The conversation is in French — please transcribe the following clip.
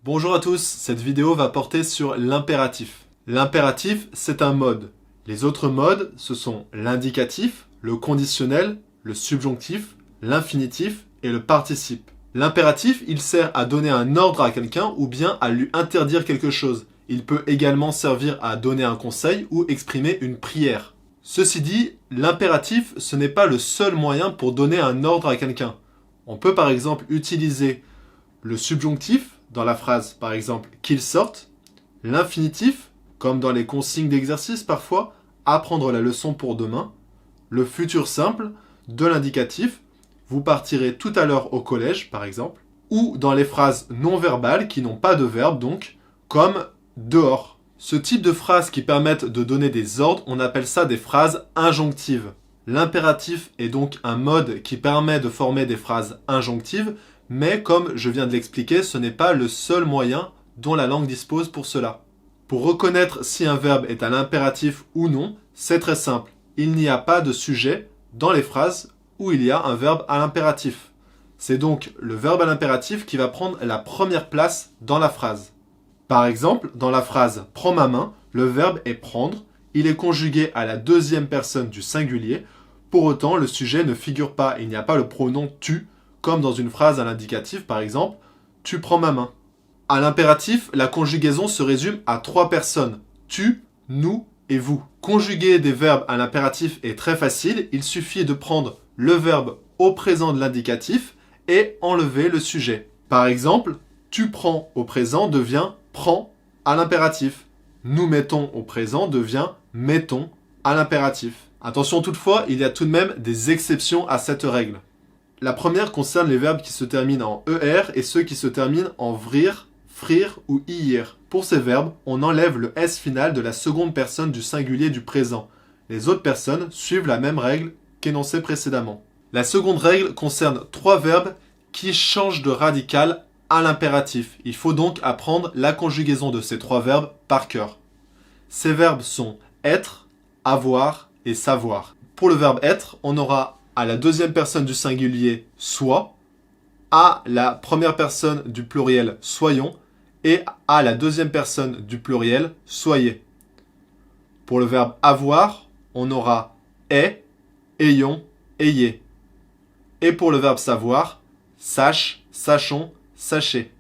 Bonjour à tous, cette vidéo va porter sur l'impératif. L'impératif, c'est un mode. Les autres modes, ce sont l'indicatif, le conditionnel, le subjonctif, l'infinitif et le participe. L'impératif, il sert à donner un ordre à quelqu'un ou bien à lui interdire quelque chose. Il peut également servir à donner un conseil ou exprimer une prière. Ceci dit, l'impératif, ce n'est pas le seul moyen pour donner un ordre à quelqu'un. On peut par exemple utiliser le subjonctif dans la phrase, par exemple, qu'il sorte, l'infinitif, comme dans les consignes d'exercice parfois, apprendre la leçon pour demain, le futur simple de l'indicatif, vous partirez tout à l'heure au collège, par exemple, ou dans les phrases non verbales qui n'ont pas de verbe, donc, comme dehors. Ce type de phrases qui permettent de donner des ordres, on appelle ça des phrases injonctives. L'impératif est donc un mode qui permet de former des phrases injonctives, mais comme je viens de l'expliquer, ce n'est pas le seul moyen dont la langue dispose pour cela. Pour reconnaître si un verbe est à l'impératif ou non, c'est très simple. Il n'y a pas de sujet dans les phrases où il y a un verbe à l'impératif. C'est donc le verbe à l'impératif qui va prendre la première place dans la phrase. Par exemple, dans la phrase « prends ma main », le verbe est « prendre », il est conjugué à la deuxième personne du singulier. Pour autant, le sujet ne figure pas, il n'y a pas le pronom « tu », comme dans une phrase à l'indicatif, par exemple « tu prends ma main ». À l'impératif, la conjugaison se résume à 3 personnes, tu, nous et vous. Conjuguer des verbes à l'impératif est très facile, il suffit de prendre le verbe au présent de l'indicatif et enlever le sujet. Par exemple, tu prends au présent devient prends à l'impératif. Nous mettons au présent devient mettons à l'impératif. Attention toutefois, il y a tout de même des exceptions à cette règle. La première concerne les verbes qui se terminent en ER et ceux qui se terminent en vrir, frir ou ir. Pour ces verbes, on enlève le S final de la seconde personne du singulier du présent. Les autres personnes suivent la même règle qu'énoncée précédemment. La seconde règle concerne 3 verbes qui changent de radical à l'impératif. Il faut donc apprendre la conjugaison de ces 3 verbes par cœur. Ces verbes sont être, avoir et savoir. Pour le verbe être, on aura à la deuxième personne du singulier soit, à la première personne du pluriel soyons et à la deuxième personne du pluriel soyez. Pour le verbe avoir, on aura est, ayons, ayez. Et pour le verbe savoir, sache, sachons, sachez.